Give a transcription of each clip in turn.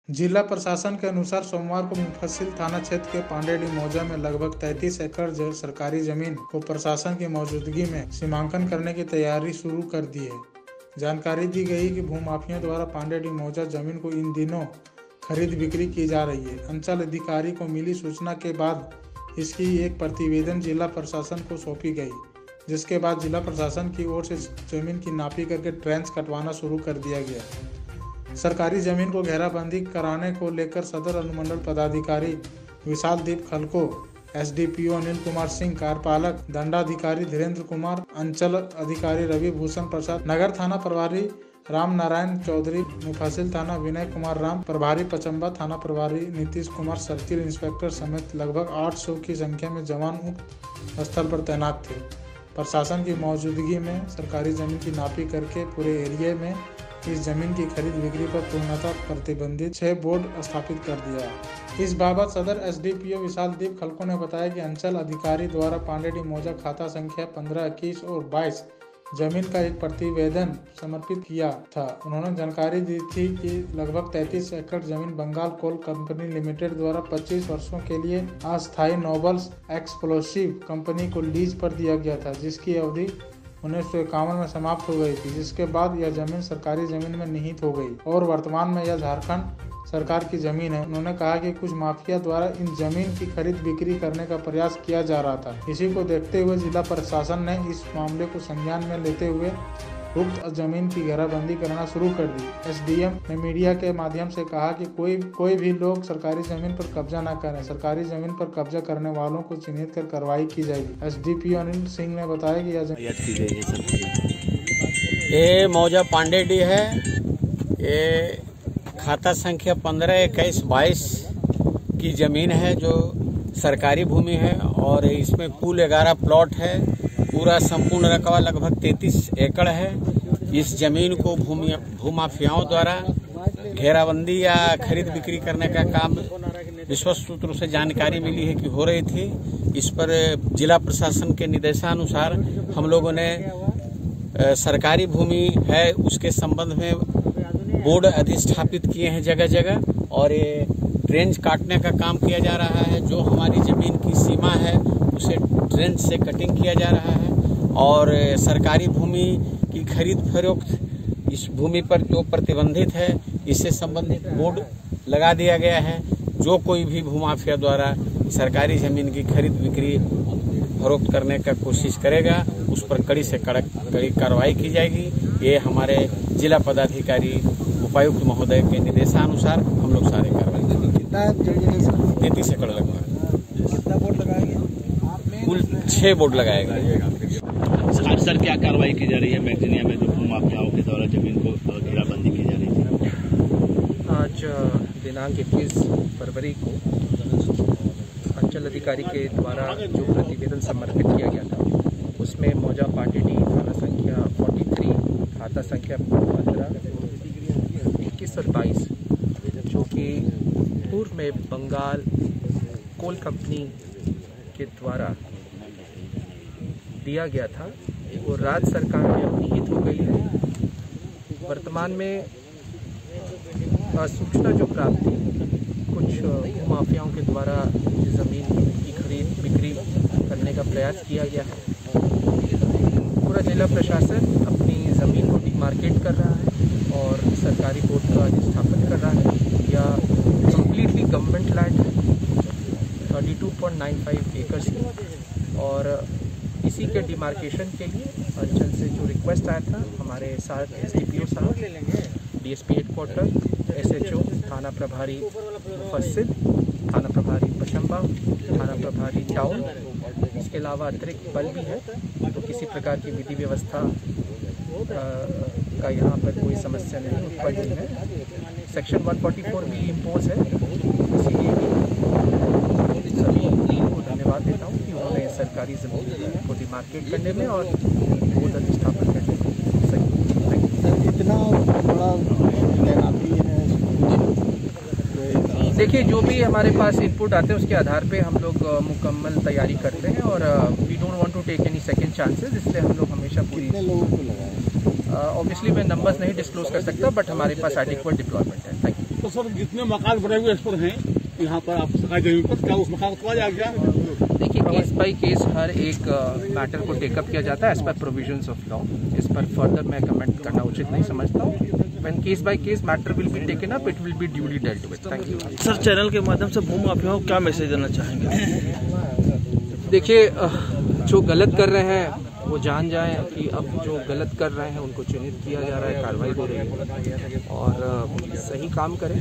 जिला प्रशासन के अनुसार सोमवार को मुफस्सिल थाना क्षेत्र के पांडेडी मौजा में लगभग 33 एकड़ सरकारी जमीन को प्रशासन की मौजूदगी में सीमांकन करने की तैयारी शुरू कर दी है। जानकारी दी गई कि भूमाफियों द्वारा पांडेडी मौजा जमीन को इन दिनों खरीद बिक्री की जा रही है। अंचल अधिकारी को मिली सूचना के बाद इसकी एक प्रतिवेदन जिला प्रशासन को सौंपी गई, जिसके बाद जिला प्रशासन की ओर से जमीन की नापी करके ट्रेंच कटवाना शुरू कर दिया गया। सरकारी जमीन को घेराबंदी कराने को लेकर सदर अनुमंडल पदाधिकारी विशाल दीप खलको, एसडीपीओ अनिल कुमार सिंह, कार्यपालक दंडाधिकारी धीरेन्द्र कुमार, अंचल अधिकारी रवि भूषण प्रसाद, नगर थाना प्रभारी राम नारायण चौधरी, मुफस्सिल थाना विनय कुमार राम, प्रभारी पचम्बा थाना प्रभारी नीतीश कुमार, सर्किल इंस्पेक्टर समेत लगभग 800 की संख्या में जवान उक्त स्थल पर तैनात थे। प्रशासन की मौजूदगी में सरकारी जमीन की नापी करके पूरे एरिया में इस जमीन की खरीद बिक्री पर पूर्णतः प्रतिबंधित 6 बोर्ड स्थापित कर दिया है। इस बाबत सदर एसडीपीओ विशाल दीप खलको ने बताया कि अंचल अधिकारी द्वारा पांडेडी मौजा खाता संख्या 15, 21 और 22 जमीन का एक प्रतिवेदन समर्पित किया था। उन्होंने जानकारी दी थी कि लगभग 33 एकड़ जमीन बंगाल कोल कंपनी लिमिटेड द्वारा 25 वर्षों के लिए अस्थायी नोबल्स एक्सप्लोसिव कंपनी को लीज पर दिया गया था, जिसकी अवधि 1951 में समाप्त हो गई थी, जिसके बाद यह जमीन सरकारी जमीन में निहित हो गई और वर्तमान में यह झारखंड सरकार की जमीन है। उन्होंने कहा कि कुछ माफिया द्वारा इन जमीन की खरीद बिक्री करने का प्रयास किया जा रहा था। इसी को देखते हुए जिला प्रशासन ने इस मामले को संज्ञान में लेते हुए उक्त जमीन की घेराबंदी करना शुरू कर दी। एसडीएम ने मीडिया के माध्यम से कहा कि कोई भी लोग सरकारी जमीन पर कब्जा न करें। सरकारी जमीन पर कब्जा करने वालों को चिन्हित कर कार्रवाई की जाएगी। एसडीपीओ अनिल सिंह ने बताया कि ये मौजा पांडेडी है। ये खाता संख्या 15, 21, 22 की जमीन है जो सरकारी भूमि है और इसमें कुल 11 प्लॉट है। पूरा संपूर्ण रकबा लगभग 33 एकड़ है। इस जमीन को भूमाफियाओं द्वारा घेराबंदी या खरीद बिक्री करने का काम विश्वस्त सूत्रों से जानकारी मिली है कि हो रही थी। इस पर जिला प्रशासन के निर्देशानुसार हम लोगों ने सरकारी भूमि है उसके संबंध में बोर्ड अधिष्ठापित किए हैं जगह जगह और ये ट्रेंच काटने का काम किया जा रहा है। जो हमारी जमीन की सीमा है उसे ट्रेंच से कटिंग किया जा रहा है और सरकारी भूमि की खरीद फरोख्त इस भूमि पर जो प्रतिबंधित है इससे संबंधित बोर्ड लगा दिया गया है। जो कोई भी भूमाफिया द्वारा सरकारी जमीन की खरीद बिक्री फरोख्त करने का कोशिश करेगा उस पर कड़ी से कड़ी कार्रवाई की जाएगी। ये हमारे जिला पदाधिकारी उपायुक्त महोदय के निर्देशानुसार हम लोग सारे कार्रवाई करेंगे। 33 एकड़ लगभग। कितना बोर्ड लगाएंगे? कुल 6 बोर्ड लगाए गए। सर क्या कार्रवाई की जा रही है मैगजीनिया में जो भूमाफियाओं के द्वारा जमीन को घेराबंदी की जा रही थी? आज दिनांक 21 फरवरी को अंचल अधिकारी के द्वारा जो प्रतिवेदन समर्पित किया गया था उसमें मौजा पांडेडी थाना संख्या 43, खाता संख्या 15, 21 और 22 जो कि पूर्व में बंगाल कोल कंपनी के द्वारा दिया गया था वो राज्य सरकार में अब निहित हो गई है। वर्तमान में सूचना जो प्राप्त थी कुछ माफियाओं के द्वारा ज़मीन की खरीद बिक्री करने का प्रयास किया गया है। पूरा जिला प्रशासन अपनी ज़मीन को डिमार्केट कर रहा है और सरकारी बोर्ड का स्थापन कर रहा है। या कम्प्लीटली गवर्नमेंट लैंड है 32.95 एकर्स की और इसी के डिमार्केशन के लिए अंचल से जो रिक्वेस्ट आया था हमारे साथ एसडीपीओ साहब, डीएसपी हेडक्वार्टर, एसएचओ, थाना प्रभारी मुफस्सिल, थाना प्रभारी पचम्बा, थाना प्रभारी टाउन, इसके अलावा अतिरिक्त बल भी है तो किसी प्रकार की विधि व्यवस्था का यहाँ पर कोई समस्या नहीं उत्पन्न हुई है। सेक्शन 144 भी इम्पोज है, इसीलिए सभी को धन्यवाद देता हूँ कि उन्होंने सरकारी ज़मीन को डिमार्केट करने में और बोर्ड अधिष्ठापन करने में इतना बड़ा तैनाती है। देखिए जो भी हमारे पास इनपुट आते हैं उसके आधार पे हम लोग मुकम्मल तैयारी करते हैं और we don't want to take any second chances, इसलिए हम लोग हमेशा पूरी कितने लोगों को लगाया? ऑब्वियसली मैं नंबर्स नहीं डिस्क्लोज कर सकता बट हमारे पास एडिक्वेट डिप्लॉयमेंट है। Thank you. तो सर जितने मकान बने हुए इस पर हैं यहाँ पर आप सरकारी जमीन पर, क्या उस मकान को तोड़ा जाएगा? देखिए, केस बाय केस हर एक मैटर को टेकअप किया जाता है as per provisions of law. इस पर फर्दर मैं कमेंट करना उचित नहीं समझता हूँ। When case by case matter will be taken up, it will be duly dealt with. Thank you. Sir, channel के माध्यम से भूमि माफियाओं को क्या मैसेज देना चाहेंगे? देखिए, जो गलत कर रहे हैं वो जान जाएं कि अब जो गलत कर रहे हैं उनको चिन्हित किया जा रहा है, कार्रवाई हो रही है और सही काम करें।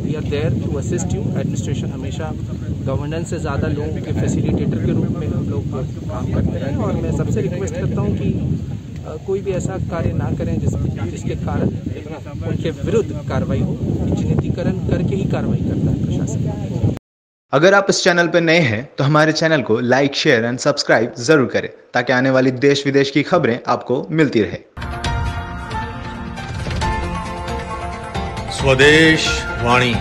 We are there to assist you. Administration हमेशा गवर्नेंस से ज़्यादा लोगों के फैसिलिटेटर के रूप में हम लोग काम करते हैं और मैं सबसे रिक्वेस्ट करता हूँ कि कोई भी ऐसा कार्य ना करें जिसके कारण उनके विरुद्ध कार्रवाई हो। चिन्हितीकरण करके ही कार्रवाई करता है प्रशासन। अगर आप इस चैनल पर नए हैं तो हमारे चैनल को लाइक, शेयर एंड सब्सक्राइब जरूर करें ताकि आने वाली देश विदेश की खबरें आपको मिलती रहे। स्वदेश वाणी।